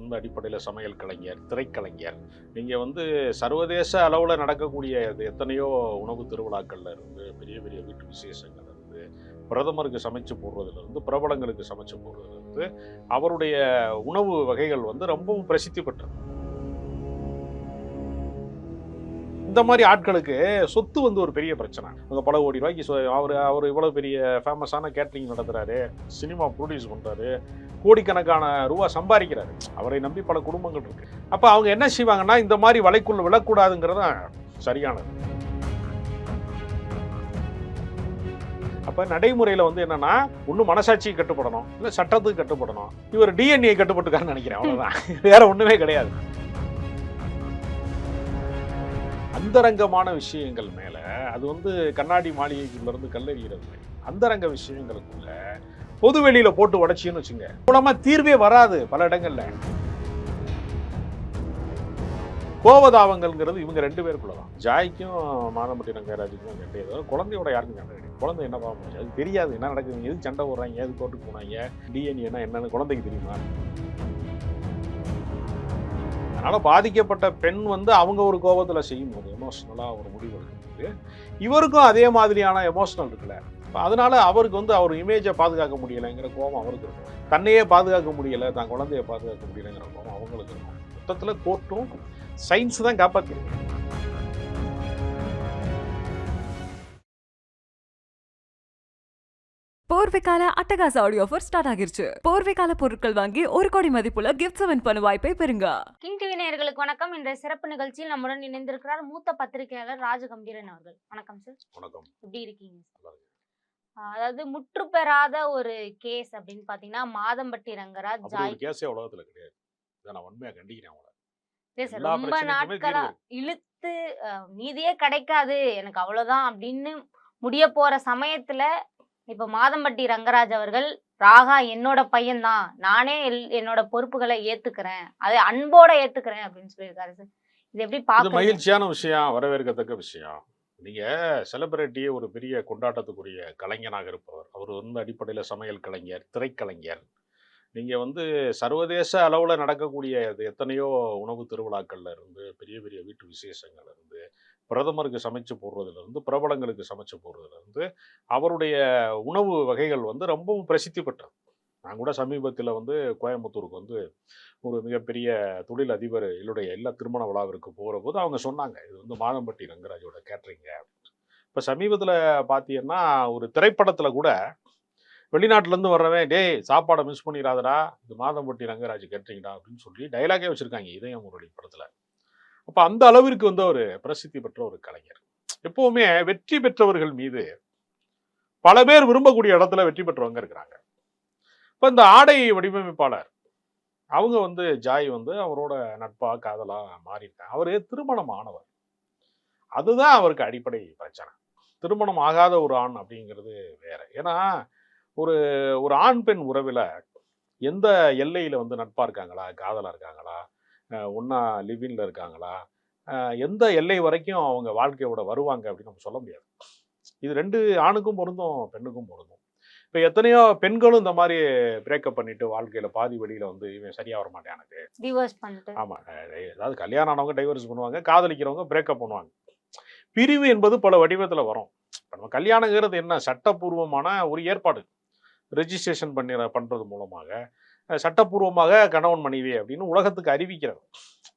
வந்து அடிப்படையில் சமையல் கலைஞர், திரைக்கலைஞர். நீங்கள் வந்து சர்வதேச அளவில் நடக்கக்கூடிய எத்தனையோ உணவு திருவிழாக்கள்ல இருந்து பெரிய பெரிய வீட்டு விசேஷங்கள்ல இருந்து பிரதமருக்கு சமைச்சு போடுறதுலேருந்து பிரபலங்களுக்கு சமைச்சு போடுறதுலேருந்து அவருடைய உணவு வகைகள் வந்து ரொம்பவும் பிரசித்தி பெற்றது. இந்த மாதிரி ஆட்களுக்கு சொத்து வந்து ஒரு பெரிய பிரச்சனை. அங்கே பல கோடி ரூபாய்க்கு அவர் இவ்வளோ பெரிய ஃபேமஸான கேட்ரிங் நடத்துகிறாரு, சினிமா ப்ரொடியூஸ் பண்ணுறாரு, கோடிக்கணக்கான ரூபா சம்பாதிக்கிறாரு. அவரை நம்பி பல குடும்பங்கள் இருக்கு. அப்போ அவங்க என்ன செய்வாங்கன்னா, இந்த மாதிரி வலைக்குள்ள விழக்கூடாதுங்கிறது சரியானது. அப்போ நடைமுறையில் வந்து என்னன்னா, ஒன்றும் மனசாட்சி கட்டுப்படணும், இல்லை சட்டத்துக்கு கட்டுப்படணும். இவர் டிஎன்ஏ கட்டுப்பட்டுக்கான்னு நினைக்கிறேன், அவ்வளோதான். வேற ஒன்றுமே கிடையாது. அந்தரங்கமான விஷயங்கள் மேல அது வந்து கண்ணாடி மாளிகைக்குள்ள இருந்து கல்லெறிகிறது. அந்தரங்க விஷயங்களுக்குள்ள பொது வெளியில போட்டு உடைச்சின்னு வச்சுங்க, மூலமா தீர்வே வராது. பல இடங்கள்ல கோவதாவங்கள்ங்கிறது இவங்க 2 பேருக்குள்ளதான். ஜாய்க்கும் மாதம்பட்டி ரங்கராஜுக்கும் சண்டை. குழந்தையோட யாருக்கும் சண்டை கிடையாது. குழந்தை என்ன பார்க்க முடியாது, அது தெரியாது என்ன நடக்குது, எதுக்கு சண்டை போடுறாங்க, எது கோர்ட்டுக்கு போனாங்க, டிஎன்ஏன்னா என்னன்னு குழந்தைக்கு தெரியுமா? அதனால பாதிக்கப்பட்ட பெண் வந்து அவங்க ஒரு கோபத்தில் செய்யும் போது எமோஷனலாக ஒரு முடிவு எடுக்கும்போது இவருக்கும் அதே மாதிரியான எமோஷனல் இருக்குல்ல. அதனால அவருக்கு வந்து அவர் இமேஜை பாதுகாக்க முடியலைங்கிற கோபம் அவருக்கு இருக்கும். தன்னையே பாதுகாக்க முடியலை, தான் குழந்தைய பாதுகாக்க முடியலைங்கிற கோபம் அவங்களுக்கு இருக்கும். மொத்தத்தில் கோர்ட்டும் சயின்ஸ் தான் காப்பாற்றிருக்கு. போர்வைக்கால அட்டகாச ஆடியோ ஆஃபர் ஸ்டார்ட் ஆகிருச்சு. போர்வைக்கால பொருட்கள் வாங்கி 1 கோடி மதிப்புள்ள கிஃப்ட்ஸ் வின் பண்ண வாய்ப்பை பெறுங்க. கிங் டிவி நேயர்களுக்கு வணக்கம். இன்றைய சிறப்பு நிகழ்ச்சியில் நம்முடன் இணைந்திருக்கிறார் மூத்த பத்திரிகையாளர் ராஜகம்பீரன் அவர்கள். வணக்கம் சார். வணக்கம். எப்படி இருக்கீங்க? அதாவது முற்று பெறாத ஒரு கேஸ் அப்படின்னு பாத்தீங்கன்னா மாதம்பட்டி ரங்கராஜ் ஜாய் கேஸே உலகத்துல கிடையாது. நான் உண்மையா கண்டிக்கிறேன் அவங்கள. ரொம்ப நாட்களா இழுத்து நீதியே கிடைக்காது எனக்கு அவ்வளவுதான் அப்படின்னு முடிய போற சமயத்துல இப்ப மாதம்பட்டி ரங்கராஜ் அவர்கள் ராகா என்னோட பையன்தான், நானே என்னோட பொறுப்புகளை ஏத்துக்கிறேன், அதை அன்போட ஏத்துக்கிறேன் அப்படின்னு சொல்லியிருக்காரு சார். இது எப்படி பாக்க மகிழ்ச்சியான விஷயம், வரவேற்கத்தக்க விஷயம். நீங்க செலிபிரிட்டியே ஒரு பெரிய கொண்டாட்டத்துக்குரிய கலைஞனாக இருப்பவர். அவர் வந்து அடிப்படையில் சமையல் கலைஞர், திரைக்கலைஞர். நீங்க வந்து சர்வதேச அளவில் நடக்கக்கூடிய எத்தனையோ உணவு திருவிழாக்கள்ல இருந்து பெரிய பெரிய வீட்டு விசேஷங்கள்ல இருந்து பிரதமருக்கு சமைச்சு போடுறதுலேருந்து பிரபலங்களுக்கு சமைச்சு போடுறதுலேருந்து அவருடைய உணவு வகைகள் வந்து ரொம்பவும் பிரசித்தி பெற்றது. நான் கூட சமீபத்தில் வந்து கோயம்புத்தூருக்கு வந்து ஒரு மிகப்பெரிய தொழில் அதிபர் என்னுடைய எல்லா திருமண விழாவிற்கு போகிற போது அவங்க சொன்னாங்க, இது வந்து மாதம்பட்டி ரங்கராஜோட கேட்ரிங்க. இப்போ சமீபத்தில் பார்த்தீங்கன்னா ஒரு திரைப்படத்தில் கூட வெளிநாட்டிலேருந்து வர்றவன், டேய் சாப்பாடை மிஸ் பண்ணிடாதடா, இது மாதம்பட்டி ரங்கராஜ் கேட்ரிங்கடா அப்படின்னு சொல்லி டைலாகே வச்சுருக்காங்க இதயம் முரளி படத்தில். அப்போ அந்த அளவிற்கு வந்து ஒரு பிரசித்தி பெற்ற ஒரு கலைஞர். எப்பவுமே வெற்றி பெற்றவர்கள் மீது பல பேர் விரும்பக்கூடிய இடத்துல வெற்றி பெற்றவங்க இருக்கிறாங்க. இப்போ இந்த ஆடை வடிவமைப்பாளர் அவங்க வந்து ஜாய் வந்து அவரோட நட்பா காதலா மாறியிருக்காங்க. அவரு திருமணம் ஆனவர், அதுதான் அவருக்கு அடிப்படை பிரச்சனை. திருமணம் ஆகாத ஒரு ஆண் அப்படிங்கிறது வேற. ஏன்னா ஒரு ஒரு ஆண் பெண் உறவில் எந்த எல்லையில் வந்து நட்பாக இருக்காங்களா, காதலாக இருக்காங்களா, ஒன்றா லிவின்ல இருக்காங்களா, எந்த எல்லை வரைக்கும் அவங்க வாழ்க்கையோட வருவாங்க அப்படின்னு நம்ம சொல்ல முடியாது. இது 2 ஆணுக்கும் பொருந்தும், பெண்ணுக்கும் பொருந்தும். இப்போ எத்தனையோ பெண்களும் இந்த மாதிரி பிரேக்கப் பண்ணிட்டு வாழ்க்கையில் பாதி வழியில் வந்து இவன் சரியாக வர மாட்டேன் எனக்கு டிவோர்ஸ் பண்ணிட்டு, ஆமாம், அதாவது கல்யாணம் ஆனவங்க டைவர்ஸ் பண்ணுவாங்க, காதலிக்கிறவங்க பிரேக்கப் பண்ணுவாங்க. பிரிவு என்பது பல வடிவத்தில் வரும். இப்போ நம்ம கல்யாணங்கிறது என்ன, சட்டப்பூர்வமான ஒரு ஏற்பாடு. ரெஜிஸ்ட்ரேஷன் பண்ணுறது மூலமாக சட்டப்பூர்வமாக கணவன் மனைவி அப்படின்னு உலகத்துக்கு அறிவிக்கிறது.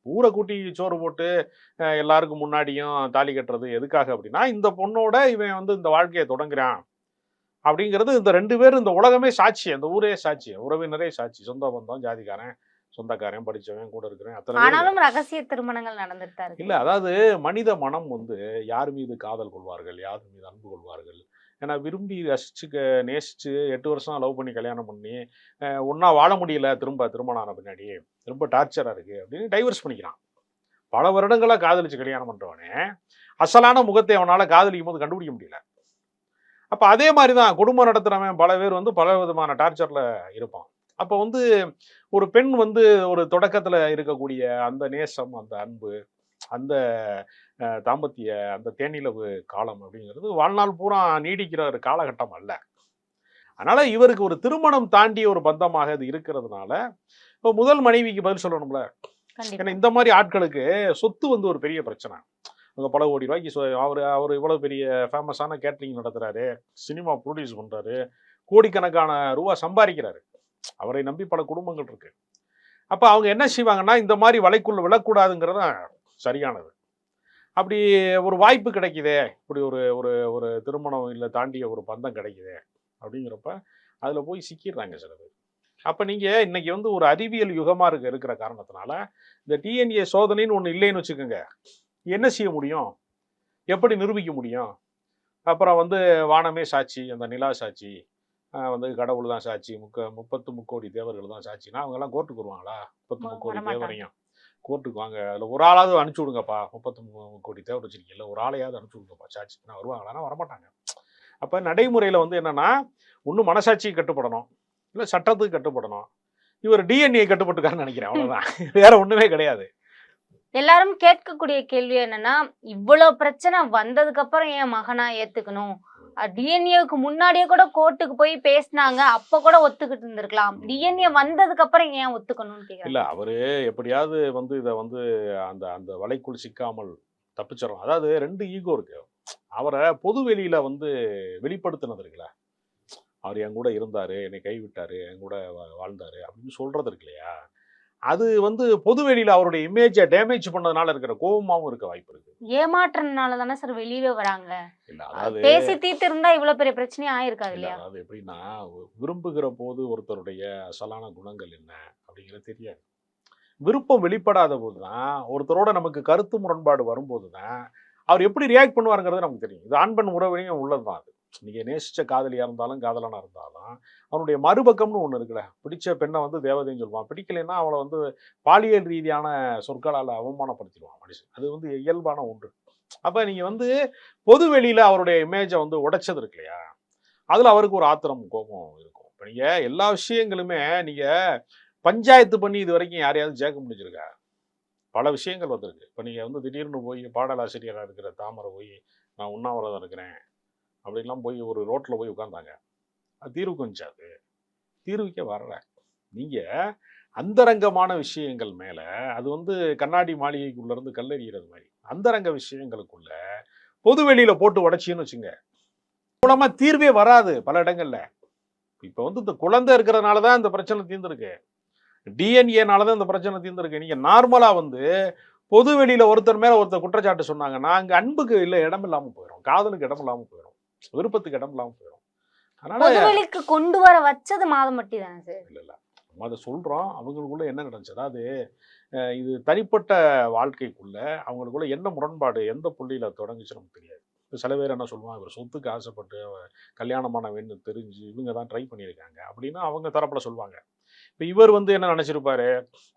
ஊரை கூட்டி சோறு போட்டு எல்லாருக்கும் முன்னாடியும் தாலி கட்டுறது எதுக்காக அப்படின்னா, இந்த பொண்ணோட இவன் வந்து இந்த வாழ்க்கையை தொடங்குறான் அப்படிங்கிறது இந்த 2 பேரும், இந்த உலகமே சாட்சி, அந்த ஊரே சாட்சி, உறவினரே சாட்சி, சொந்த பந்தம், ஜாதிக்காரன், சொந்தக்காரன், படிச்சவன், கூட இருக்கிறேன், ஆனாலும் ரகசிய திருமணங்கள் நடந்துட்டாரு. இல்ல, அதாவது மனித மனம் வந்து யார் மீது காதல் கொள்வார்கள், யார் மீது அன்பு கொள்வார்கள். ஏன்னா விரும்பி ரசிச்சு நேசிச்சு 8 வருஷம் லவ் பண்ணி கல்யாணம் பண்ணி ஒன்றா வாழ முடியல, திருமணம் ஆன பின்னாடி ரொம்ப டார்ச்சராக இருக்குது அப்படின்னு டைவர்ஸ் பண்ணிக்கிறான். பல வருடங்களாக காதலிச்சு கல்யாணம் பண்ணுறவனே அசலான முகத்தை அவனால் காதலிக்கும் போது கண்டுபிடிக்க முடியல. அப்போ அதே மாதிரி தான் குடும்பம் நடத்துகிறவன் பல பேர் வந்து பல விதமான டார்ச்சரில் இருப்பான். அப்போ வந்து ஒரு பெண் வந்து ஒரு தொடக்கத்தில் இருக்கக்கூடிய அந்த நேசம், அந்த அன்பு, அந்த தாம்பத்திய அந்த தேனிலவு காலம் அப்படிங்கிறது வாழ்நாள் பூரா நீடிக்கிற ஒரு காலகட்டம் அல்ல. அதனால இவருக்கு ஒரு திருமணம் தாண்டிய ஒரு பந்தமாக இது இருக்கிறதுனால இப்போ முதல் மனைவிக்கு பதில் சொல்லணும்ல. கண்டிப்பா. ஏன்னா இந்த மாதிரி ஆட்களுக்கு சொத்து வந்து ஒரு பெரிய பிரச்சனை. அவங்க பல கோடி ரூபாய்க்கு அவர் இவ்வளவு பெரிய ஃபேமஸான கேட்டரிங் நடத்துறாரு, சினிமா ப்ரொடியூஸ் பண்றாரு, கோடிக்கணக்கான ரூபா சம்பாதிக்கிறாரு. அவரை நம்பி பல குடும்பங்கள் இருக்கு. அப்ப அவங்க என்ன செய்வாங்கன்னா, இந்த மாதிரி வலைக்குள்ள விழக்கூடாதுங்கிறது தான் சரியானது. அப்படி ஒரு வாய்ப்பு கிடைக்குதே, இப்படி ஒரு ஒரு ஒரு திருமணம் இல்லை தாண்டிய ஒரு பந்தம் கிடைக்குதே அப்படிங்கிறப்ப அதில் போய் சிக்கிடுறாங்க சில பேர். அப்போ நீங்கள் இன்னைக்கு வந்து ஒரு அறிவியல் யுகமாக இருக்கிற காரணத்தினால இந்த டிஎன்ஏ சோதனைன்னு ஒன்று இல்லைன்னு வச்சுக்கோங்க, என்ன செய்ய முடியும், எப்படி நிரூபிக்க முடியும்? அப்புறம் வந்து வானமே சாட்சி, அந்த நிலா சாட்சி, வந்து கடவுள் தான் சாட்சி, 30 முக்கோடி தேவர்கள் தான் சாட்சினா அவங்கெல்லாம் கோர்ட்டுக்கு வருவாங்களா? 30 முக்கோடி வரமாட்டாங்க. தேவரையும் கோர்ட்டுக்கு வாங்க, அதில் ஒரு ஆளாவது அனுப்பிச்சி விடுங்கப்பா, 30 கோடி தேவர் வச்சிருக்கீங்கல்ல, ஒரு ஆளையாவது அனுப்பிச்சி விடுங்கப்பா சாட்சினா வருவாங்களான்னா வரமாட்டாங்க. அப்போ நடைமுறையில் வந்து என்னன்னா, ஒன்று மனசாட்சிக்கு கட்டுப்படணும், இல்லை சட்டத்துக்கு கட்டுப்படணும். இவர் டிஎன்ஏ கட்டுப்பட்டுக்காருன்னு நினைக்கிறேன், அவ்வளோதான். வேற ஒன்றுமே கிடையாது. எல்லாரும் கேட்கக்கூடிய கேள்வி என்னன்னா, இவ்வளவு பிரச்சனை வந்ததுக்கு அப்புறம் ஏன் மகனா ஏத்துக்கணும்? டிஎன்ஏவுக்கு முன்னாடியே கூட கோர்ட்டுக்கு போய் பேசினாங்க, அப்ப கூட ஒத்துக்கிட்டு இருந்திருக்கலாம். டிஎன்ஏ வந்ததுக்கு அப்புறம் ஏன் ஒத்துக்கணும்னு கேக்குறாங்க. இல்லை அவரு எப்படியாவது வந்து இதை வந்து அந்த அந்த வலைக்குள் சிக்காமல் தப்பிச்சிடலாம். அதாவது 2 ஈகோ இருக்கு. அவரை பொது வெளியில வந்து வெளிப்படுத்தினது இருக்குல்ல, அவர் என் கூட இருந்தாரு, என்னை கைவிட்டாரு, என் கூட வாழ்ந்தாரு அப்படின்னு சொல்றது இருக்கு இல்லையா, அது வந்து பொது வெளியில அவருடைய இமேஜை டேமேஜ் பண்ணதுனால இருக்கிற கோபமாவும் இருக்க வாய்ப்பு இருக்கு. ஏமாற்றனால தானே சார் வெளியில வராங்க. இல்ல அதாவது பேசி தீர்த்து இருந்தா இவ்வளவு பெரிய பிரச்சனையே ஆயிருக்காது இல்ல இல்லையா? அதாவது எப்படின்னா, விரும்புகிற போது ஒருத்தருடைய அசலான குணங்கள் என்ன அப்படிங்கிறது தெரியாது. விருப்பம் வெளிப்படாத போதுதான், ஒருத்தரோட நமக்கு கருத்து முரண்பாடு வரும்போது தான் அவர் எப்படி ரியாக்ட் பண்ணுவாருங்கிறது நமக்கு தெரியும். இது ஆண் பெண் உறவிலையும் உள்ளதுதான் அது. நீங்க நேசிச்ச காதலியா இருந்தாலும் காதலனா இருந்தாலும் அவனுடைய மறுபக்கம்னு ஒண்ணு இருக்குல்ல. பிடிச்ச பெண்ணை வந்து தேவதைன்னு சொல்லுவான், பிடிக்கலைன்னா அவளை வந்து பாலியல் ரீதியான சொற்களால் அவமானப்படுத்திடுவான் மனுஷன். அது வந்து இயல்பான ஒன்று. அப்ப நீங்க வந்து பொது வெளியில அவருடைய இமேஜை வந்து உடைச்சது இருக்கு இல்லையா, அதுல அவருக்கு ஒரு ஆத்திரம் கோபம் இருக்கும். இப்ப நீங்க எல்லா விஷயங்களுமே நீங்க பஞ்சாயத்து பண்ணி இது வரைக்கும் யாரையாவது ஜெயிக்க முடிஞ்சிருக்கா? பல விஷயங்கள் வந்திருக்கு. இப்போ நீங்கள் வந்து திடீர்னு போய் பாடலாசிரியராக இருக்கிற தாமரை போய் நான் உண்ணாவிரதம் இருக்கிறேன் அப்படின்லாம் போய் ஒரு ரோட்டில் போய் உட்காந்தாங்க. அது தீர்வுக்கு வந்துச்சு. அது தீர்வுக்கே வரல. நீங்கள் அந்தரங்கமான விஷயங்கள் மேலே, அது வந்து கண்ணாடி மாளிகைக்குள்ளேருந்து கல்லெறிகிறது மாதிரி அந்தரங்க விஷயங்களுக்குள்ள பொது வெளியில் போட்டு உடைச்சின்னு வச்சுங்க, மூலமாக தீர்வே வராது பல இடங்கள்ல. இப்போ வந்து இந்த குழந்தை இருக்கிறதுனால தான் இந்த பிரச்சனை தீர்ந்துருக்கு. டிஎன்ஏனால தான் இந்த பிரச்சனை தீர்ந்துருக்கு. நீங்கள் நார்மலாக வந்து பொது வெளியில் ஒருத்தர் மேலே ஒருத்தர் குற்றச்சாட்டு சொன்னாங்கன்னா அங்கே அன்புக்கு இல்லை இடம் இல்லாமல் போயிடும், காதலுக்கு இடம் இல்லாமல் போயிடும், விருப்பத்துக்கு இடம் இல்லாமல் போயிடும். அதனால பொதுவெளிக்கு கொண்டு வர வச்சது மாதம்பட்டி தானே சார்? இல்லை இல்லை நம்ம அதை சொல்கிறோம். அவங்களுக்குள்ள என்ன நடந்துச்சு, அதாவது இது தனிப்பட்ட வாழ்க்கைக்குள்ள அவங்களுக்குள்ள என்ன முரண்பாடு எந்த புள்ளியில் தொடங்குச்சு நமக்கு தெரியாது. இப்போ சில பேர் என்ன சொல்லுவாங்க, இவர் சொத்துக்கு ஆசைப்பட்டு கல்யாணமான வேண்டு தெரிஞ்சு இவங்க தான் ட்ரை பண்ணியிருக்காங்க அப்படின்னு அவங்க தரப்பில் சொல்லுவாங்க. இப்போ இவர் வந்து என்ன நினச்சிருப்பாரு,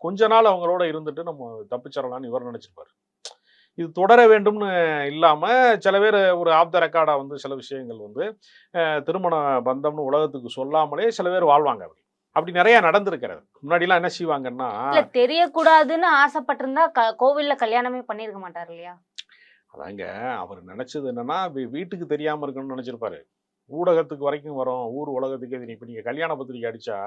கொஞ்ச நாள் அவங்களோட இருந்துட்டு நம்ம தப்பிச்சிடலான்னு இவர் நினச்சிருப்பாரு. இது தொடர வேண்டும்னு இல்லாமல் சில பேர் ஒரு ஆஃப் த ரெக்கார்டாக வந்து சில விஷயங்கள் வந்து திருமண பந்தம்னு உலகத்துக்கு சொல்லாமலே சில பேர் வாழ்வாங்க. அப்படி அப்படி நிறைய நடந்திருக்கிறது. முன்னாடிலாம் என்ன செய்வாங்கன்னா, இல்ல தெரியக்கூடாதுன்னு ஆசைப்பட்டிருந்தா கோவில்ல கல்யாணமே பண்ணிருக்க மாட்டார் இல்லையா? அதாங்க அவர் நினைச்சது என்னன்னா, வீட்டுக்கு தெரியாம இருக்கணும்னு நினைச்சிருப்பாரு. ஊடகத்துக்கு வரைக்கும் வரும், ஊர் உலகத்துக்கே தெரியும். இப்போ நீங்க கல்யாண பத்திரிக்கை அடிச்சா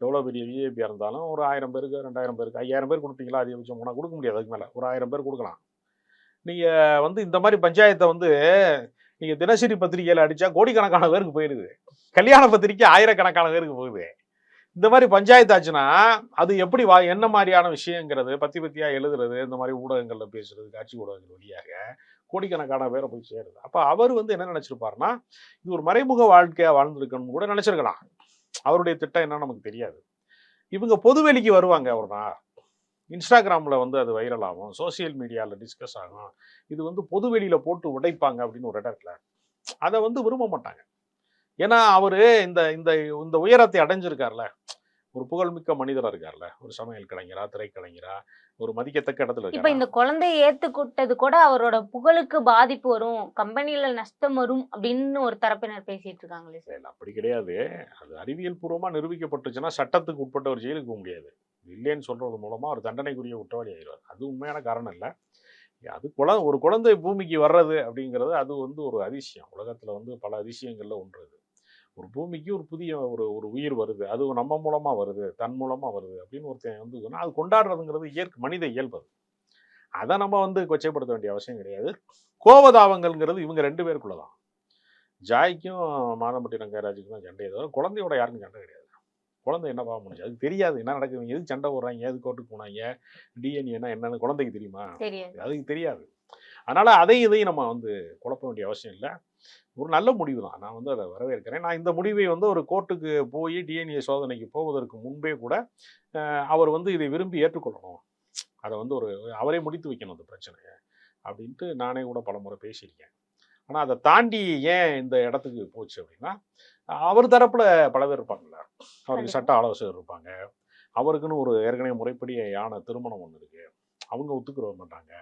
எவ்வளோ பெரிய விஐபியா இருந்தாலும் ஒரு 1000 பேருக்கு 2000 பேருக்கு 5000 பேர் கொடுப்பீங்களா? அதிகபட்சம் போனால் கொடுக்க முடியாது, அதுக்கு மேலே ஒரு 1000 பேர் கொடுக்கலாம். நீங்க வந்து இந்த மாதிரி பஞ்சாயத்தை வந்து நீங்க தினசரி பத்திரிகையில அடிச்சா கோடிக்கணக்கான பேருக்கு போயிருது, கல்யாண பத்திரிக்கை ஆயிரக்கணக்கான பேருக்கு போகுது. இந்த மாதிரி பஞ்சாயத்து ஆச்சுன்னா அது எப்படி என்ன மாதிரியான விஷயங்கிறது பத்தியா எழுதுறது, இந்த மாதிரி ஊடகங்கள்ல பேசுறது, காட்சி ஊடகங்கள் வழியாக கோடிக்கணக்கான பேரை போய் சேருது. அப்ப அவர் வந்து என்ன நினைச்சிருப்பாருன்னா, இது ஒரு மறைமுக வாழ்க்கையா வாழ்ந்திருக்கணும்னு கூட நினைச்சிருக்கலாம். அவருடைய திட்டம் என்னன்னு நமக்கு தெரியாது. இவங்க பொதுவெளிக்கு வருவாங்க ஒரு நாள், இன்ஸ்டாகிராம்ல வந்து அது வைரல் ஆகும், சோசியல் மீடியால டிஸ்கஸ் ஆகும், இது வந்து பொதுவெளியில போட்டு உடைப்பாங்க அப்படின்னு ஒரு இடத்துல அதை வந்து விரும்ப மாட்டாங்க. ஏன்னா அவரு இந்த இந்த இந்த உயரத்தை அடைஞ்சிருக்காருல, ஒரு புகழ்மிக்க மனிதரா இருக்காருல்ல, ஒரு சமையல் கலைஞரா, திரைக்கலைஞரா, ஒரு மதிக்கத்தக்க இடத்துல இப்ப இருக்காரு. இந்த குழந்தையை ஏத்துக்கிட்டது கூட அவரோட புகழுக்கு பாதிப்பு வரும், கம்பெனில நஷ்டம் வரும் அப்படின்னு ஒரு தரப்பினர் பேசிட்டு இருக்காங்களே சார். அப்படி கிடையாது. அது அறிவியல் பூர்வமா நிரூபிக்கப்பட்டுச்சுன்னா சட்டத்துக்கு உட்பட்ட ஒரு ஜெயிலுக்கு போக முடியாது. இல்லைன்னு சொல்றது மூலமா ஒரு தண்டனைக்குரிய குற்றவாளி ஆயிடுவார். அது உண்மையான காரணம் இல்லை. அது ஒரு குழந்தை பூமிக்கு வர்றது அப்படிங்கிறது அது வந்து ஒரு அதிசயம். உலகத்துல வந்து பல அதிசயங்கள்ல ஒன்று. ஒரு பூமிக்கு ஒரு புதிய ஒரு ஒரு உயிர் வருது, அது நம்ம மூலமா வருது, தன் மூலமா வருது அப்படின்னு ஒருத்தன் வந்து சொன்னா, அது கொண்டாடுறதுங்கிறது மனித இயல்பு அது. அதை நம்ம வந்து கொச்சைப்படுத்த வேண்டிய அவசியம் கிடையாது. கோவதாவங்கள்ங்கிறது இவங்க 2 பேருக்குள்ள தான். ஜாய்க்கும் மாதம்பட்டி ரங்கராஜுக்கும் தான் சண்டையை தவிர குழந்தையோட யாருக்கும் சண்டை கிடையாது. குழந்தை என்ன பாவம் பண்ணுச்சு? அதுக்கு தெரியாது என்ன நடக்குது, எதுக்கு சண்டை போடுறாங்க, எது கோர்ட்டுக்கு போனாங்க, டிஎன்ஏன்னா என்னன்னு குழந்தைக்கு தெரியுமா? தெரியாது. அதுக்கு தெரியாது. அதனால அதையும் இதையும் நம்ம வந்து குழப்ப வேண்டிய அவசியம் இல்லை. ஒரு நல்ல முடிவு தான். நான் வந்து அதை வரவேற்கிறேன். நான் இந்த முடிவை வந்து ஒரு கோர்ட்டுக்கு போய் டிஎன்ஏ சோதனைக்கு போவதற்கு முன்பே கூட அவர் வந்து இதை விரும்பி ஏற்றுக்கொள்ளணும். அதை வந்து அவரே முடித்து வைக்கணும் அந்த பிரச்சனையை அப்படின்ட்டு நானே கூட பலமுறை பேசியிருக்கேன். ஆனால் அதை தாண்டி ஏன் இந்த இடத்துக்கு போச்சு அப்படின்னா, அவர் தரப்புல பல பேர் இருப்பாங்கல்ல, அவருக்கு சட்ட ஆலோசகர் இருப்பாங்க, அவருக்குன்னு ஒரு ஏற்கனவே முறைப்படி ஆன திருமணம் ஒன்று இருக்கு, அவங்க ஒத்துக்கிற மாட்டாங்க.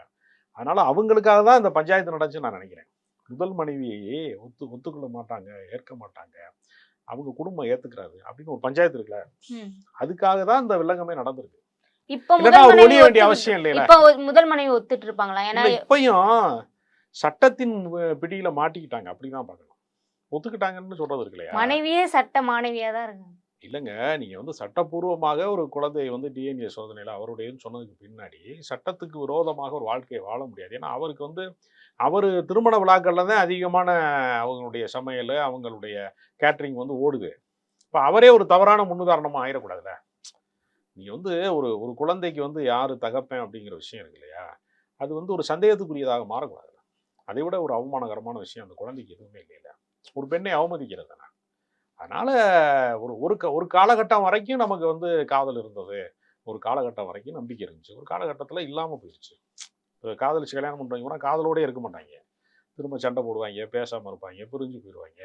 அதனால அவங்களுக்காக தான் இந்த பஞ்சாயத்து நடந்துச்சு நான் நினைக்கிறேன். முதல் மனைவியை ஒத்துக்கொள்ள மாட்டாங்க, ஏற்க மாட்டாங்க, அவங்க குடும்பம் ஏத்துக்கிறாரு அப்படின்னு ஒரு பஞ்சாயத்து இருக்குல்ல, அதுக்காக தான் இந்த வில்லங்கமே நடந்திருக்கு. இப்ப ஒழிய வேண்டிய அவசியம் இல்லையா? இப்ப முதல் மனைவி ஒத்துட்டு இருப்பாங்களா? ஏன்னா இப்பயும் சட்டத்தின் பிடியில மாட்டிக்கிட்டாங்க, அப்படிதான் பார்க்கணும். ஒத்துக்கிட்டாங்கன்னு சொல்றது இருக்கு இல்லையா? மனைவியே சட்ட மாணவியா தான் இருக்கு. இல்லைங்க, நீங்க வந்து சட்டப்பூர்வமாக ஒரு குழந்தையை வந்து டிஎன்ஏ சோதனையில் அவருடையன்னு சொன்னதுக்கு பின்னாடி சட்டத்துக்கு விரோதமாக ஒரு வாழ்க்கையை வாழ முடியாது. ஏன்னா அவருக்கு வந்து அவர் திருமண விழாக்கள்ல தான் அதிகமான அவங்களுடைய சமையல், அவங்களுடைய கேட்ரிங் வந்து ஓடுது. இப்போ அவரே ஒரு தவறான முன்னுதாரணமாக ஆயிடக்கூடாதுல்ல. நீங்கள் வந்து ஒரு ஒரு குழந்தைக்கு வந்து யார் தகப்பேன் அப்படிங்கிற விஷயம் இருக்கு இல்லையா, அது வந்து ஒரு சந்தேகத்துக்குரியதாக மாறக்கூடாது. அதை விட ஒரு அவமானகரமான விஷயம் அந்த குழந்தைக்கு எதுவுமே இல்லைல்ல. ஒரு பெண்ணை அவமதிக்கிறது தானே. அதனால ஒரு காலகட்டம் வரைக்கும் நமக்கு வந்து காதல் இருந்தது, ஒரு காலகட்டம் வரைக்கும் நம்பிக்கை இருந்துச்சு, ஒரு காலகட்டத்தில் இல்லாமல் போயிடுச்சு. காதலிச்சு கல்யாணம் பண்ணுறவங்க கூட காதலோடே இருக்க மாட்டாங்க, திரும்ப சண்டை போடுவாங்க, பேசாமல் இருப்பாங்க, பிரிஞ்சு போயிடுவாங்க.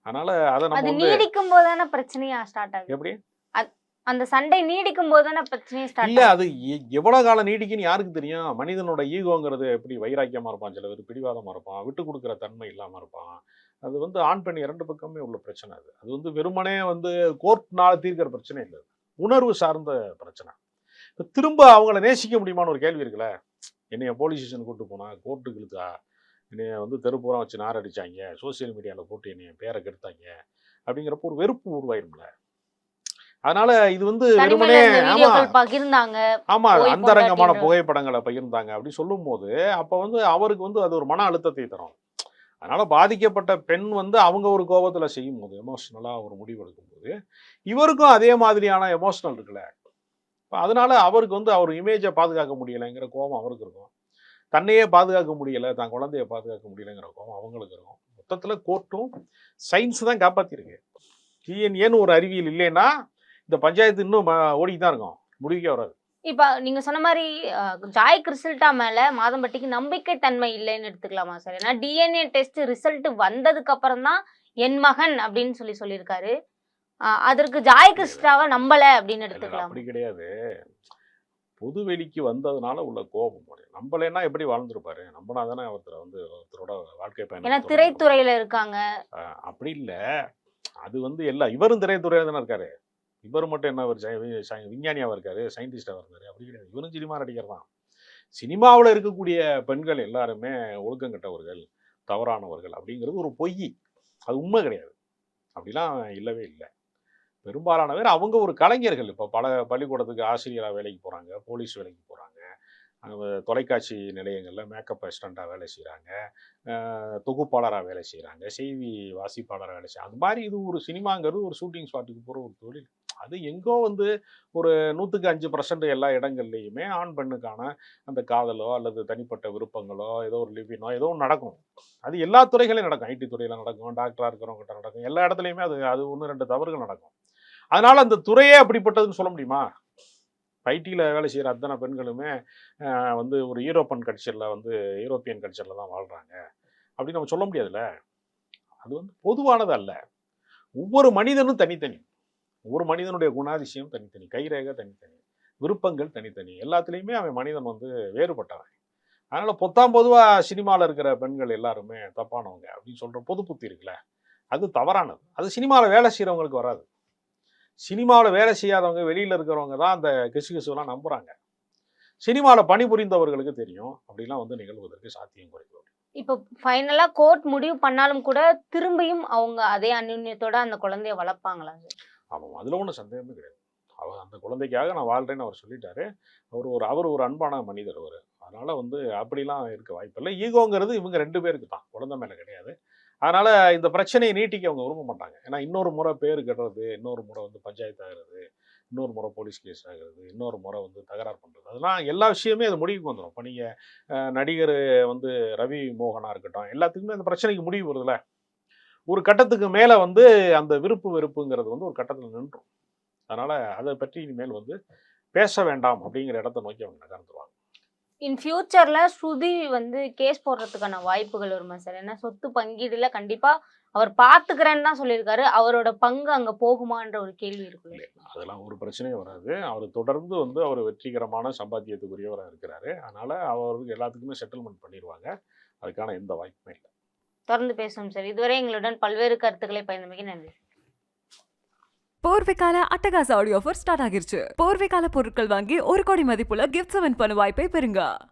அதனால அதை நம்ம நீடிக்கும் போதுதானே பிரச்சனையா ஸ்டார்ட் ஆகுது. எப்படி அந்த சண்டை நீடிக்கும் போதுதானே பிரச்சனையே ஸ்டார்ட் இல்லை, அது எவ்வளவு காலம் நீடிக்குன்னு யாருக்கு தெரியும்? மனிதனோட ஈகோங்கிறது எப்படி வைராக்கியமா இருப்பான், சில பேர் பிடிவாதமா இருப்பான், விட்டு கொடுக்குற தன்மை இல்லாமல் இருப்பான். அது வந்து ஆண் பெண் 2 பக்கமே உள்ள பிரச்சனை. அது வந்து வெறுமனே வந்து கோர்ட்னால தீர்க்கிற பிரச்சனை இல்லை, உணர்வு சார்ந்த பிரச்சனை. திரும்ப அவங்கள நேசிக்க முடியுமான்னு ஒரு கேள்வி இருக்குல்ல. என்னைய போலீஸ் ஸ்டேஷன் கூப்பிட்டு போனா, கோர்ட்டுக்கு இழுத்தா, என்னைய வந்து தெருப்புறம் வச்சு நார் அடிச்சாங்க, சோசியல் மீடியாவில் போட்டு என்னைய பேரை கெடுத்தாங்க அப்படிங்கிறப்போ ஒரு வெறுப்பு உருவாயிரும்ல. அதனால இது வந்து வெறுமனே பகிர்ந்தாங்க, ஆமா, அந்தரங்கமான புகைப்படங்களை பகிர்ந்தாங்க அப்படி சொல்லும் போது அப்ப வந்து அவருக்கு வந்து அது ஒரு மன அழுத்தத்தை தரும். அதனால பாதிக்கப்பட்ட பெண் வந்து அவங்க ஒரு கோபத்துல செய்யும் போது, எமோஷனலா ஒரு முடிவு எடுக்கும் போது, இவருக்கும் அதே மாதிரியான எமோஷனல் இருக்குல்ல. அதனால அவருக்கு வந்து அவர் இமேஜை பாதுகாக்க முடியலைங்கிற கோபம் அவருக்கு இருக்கும், தன்னையே பாதுகாக்க முடியலை, தன் குழந்தைய பாதுகாக்க முடியலைங்கிற கோபம் அவங்களுக்கு இருக்கும். மொத்தத்துல கோர்ட்டும் சயின்ஸ் தான் காப்பாத்திருக்கு. டிஎன்ஏன்னு ஒரு அறிவியல் இல்லைன்னா இந்த பஞ்சாயத்து இன்னும் ஓடிக்கு தான் இருக்கும், முடிவுக்கே வராது. இப்ப நீங்க சொன்ன மாதிரி ஜாய் கிறிஸ்டல்டா மேல மாதம்பட்டிக்கு நம்பிக்கை தன்மை இல்லைன்னு எடுத்துக்கலாமா சார்? ஏன்னா டிஎன்ஏ டெஸ்ட் ரிசல்ட் வந்ததுக்கு அப்புறம் தான் என் மகன் அப்படின்னு சொல்லியிருக்காரு. அதற்கு ஜாய் கிறிஸ்டாவை நம்பல அப்படின்னு எடுத்துக்கலாம். அப்படி கிடையாது, பொது வெளிக்கு வந்ததுனால உள்ள கோபம். நம்பலைன்னா எப்படி வாழ்ந்துருப்பாரு? நம்பினா தானே ஒருத்தரோட வாழ்க்கை பயணம். ஏன்னா திரைத்துறையில இருக்காங்க. அப்படி இல்லை, அது வந்து இவரும் திரைத்துறையில தானே இருக்காரு. இவர் மட்டும் என்ன விஞ்ஞானியாக இருக்காரு, சயின்டிஸ்டாக இருக்காரு? அப்படி கிடையாது, இவரும் சினிமா நடிகர் தான். சினிமாவில் இருக்கக்கூடிய பெண்கள் எல்லாருமே ஒழுக்கம் கெட்டவர்கள், தவறானவர்கள் அப்படிங்கிறது ஒரு பொய், அது உண்மை கிடையாது. அப்படிலாம் இல்லவே இல்லை. பெரும்பாலான பேர் அவங்க ஒரு கலைஞர்கள். இப்போ பல பள்ளிக்கூடத்துக்கு ஆசிரியராக வேலைக்கு போகிறாங்க, போலீஸ் வேலைக்கு போகிறாங்க, தொலைக்காட்சி நிலையங்களில் மேக்கப் அசிஸ்டண்ட்டாக வேலை செய்கிறாங்க, தொகுப்பாளராக வேலை செய்கிறாங்க, செய்தி வாசிப்பாளராக வேலை செய்கிறாங்க. அது மாதிரி இது ஒரு சினிமாங்கிறது ஒரு ஷூட்டிங் ஸ்பாட்டுக்கு போகிற ஒரு தொழில். அது எங்கோ வந்து ஒரு 100% எல்லா இடங்கள்லையுமே ஆண் பெண்ணுக்கான அந்த காதலோ அல்லது தனிப்பட்ட விருப்பங்களோ ஏதோ ஒரு லிவினோ ஏதோ ஒன்று நடக்கும். அது எல்லா துறைகளையும் நடக்கும், ஐடி துறையில் நடக்கும், டாக்டராக இருக்கிறவங்ககிட்ட நடக்கும், எல்லா இடத்துலையுமே அது 1-2 தவறுகள் நடக்கும். அதனால அந்த துறையே அப்படிப்பட்டதுன்னு சொல்ல முடியுமா? ஐடியில் வேலை செய்கிற அத்தனை பெண்களுமே வந்து ஒரு யூரோப்பியன் கல்ச்சரில் தான் வாழ்கிறாங்க அப்படின்னு நம்ம சொல்ல முடியாதுல்ல. அது வந்து பொதுவானது அல்ல. ஒவ்வொரு மனிதனும் தனித்தனி, ஒவ்வொரு மனிதனுடைய குணாதிசயம் தனித்தனி, கைரேகை தனித்தனி, விருப்பங்கள் தனித்தனி, எல்லாத்துலேயுமே அவன் மனிதன் வந்து வேறுபட்டவன். அதனால் பொதுவாக சினிமாவில் இருக்கிற பெண்கள் எல்லாருமே தப்பானவங்க அப்படின்னு சொல்கிற பொது புத்தி இருக்குல்ல, அது தவறானது. அது சினிமாவில் வேலை செய்கிறவங்களுக்கு வராது. சினிமாவில் வேலை செய்யாதவங்க, வெளியில் இருக்கிறவங்க தான் அந்த கிசுகிசுலாம் நம்புகிறாங்க. சினிமாவில் பணிபுரிந்தவர்களுக்கு தெரியும் அப்படிலாம் வந்து நிகழ்வதற்கு சாத்தியம் குறைவு. இப்போ ஃபைனலா கோர்ட் முடிவு பண்ணாலும் கூட திரும்பியும் அவங்க அதே அந்யுன்யத்தோட அந்த குழந்தைய வளர்ப்பாங்களா சார்? ஆமாம், அதில் ஒன்றும் சந்தேகமே கிடையாது. அவர் அந்த குழந்தைக்காக நான் வாழ்றேன்னு அவர் சொல்லிட்டாரு. அவர் ஒரு அன்பான மனிதர் அவர். அதனால வந்து அப்படிலாம் இருக்க வாய்ப்பில்லை. ஈகோங்கிறது இவங்க 2 பேருக்கு தான், குழந்தை மேல கிடையாது. அதனால இந்த பிரச்சனையை நீட்டிக்க அவங்க விரும்ப மாட்டாங்க. ஏன்னா இன்னொரு முறை பேர் கெடுறது, இன்னொரு முறை வந்து பஞ்சாயத்து ஆகிறது, இன்னொரு முறை போலீஸ் கேஸ் ஆகிறது, இன்னொரு முறை வந்து தகராறு பண்றது. அதெல்லாம் எல்லா விஷயமே அது முடிவுக்கு வந்துரும். இப்ப நீங்க நடிகர் வந்து ரவி மோகனா இருக்கட்டும், எல்லாத்துக்குமே அந்த பிரச்சனைக்கு முடிவு வருதுல்ல. ஒரு கட்டத்துக்கு மேல வந்து அந்த விருப்பு வெறுப்புங்கிறது வந்து ஒரு கட்டத்துல நின்றும். அதனால அத பற்றி இனிமேல் வந்து பேச வேண்டாம் அப்படிங்கிற இடத்த நோக்கி அவங்க நகர்ந்துருவாங்க. இன் ஃபியூச்சர்ல ஸ்ருதி வந்து கேஸ் போடுறதுக்கான வாய்ப்புகள் வருமா சார்? ஏன்னா சொத்து பங்கீடுல கண்டிப்பா அவர் பாத்துக்கிறேன்னு தான் சொல்லியிருக்காரு. அவரோட பங்கு அங்க போகுமான்ற ஒரு கேள்வி இருக்குல்ல. இல்லை, அதெல்லாம் ஒரு பிரச்சனையும் வராது. அவர் தொடர்ந்து வந்து அவர் வெற்றிகரமான சம்பாத்தியத்துக்குரியவரா இருக்கிறாரு. அதனால அவருக்கு எல்லாத்துக்குமே செட்டில்மெண்ட் பண்ணிருவாங்க. அதுக்கான எந்த வாய்ப்புமே இல்ல. தொடர்ந்து பேசுவோம் சார். இதுவரை எங்களுடன் பல்வேறு கருத்துக்களை பகிர்ந்தமைக்கு நன்றி. போர்வைக்கால அட்டகாச ஆடியோ ஆஃபர் ஸ்டார்ட் ஆகிருச்சு. போர்வைக்கால பொருட்கள் வாங்கி 1 கோடி மதிப்புள்ள கிஃப்ட்ஸ் வின் பண்ண வாய்ப்பை பெறுங்க.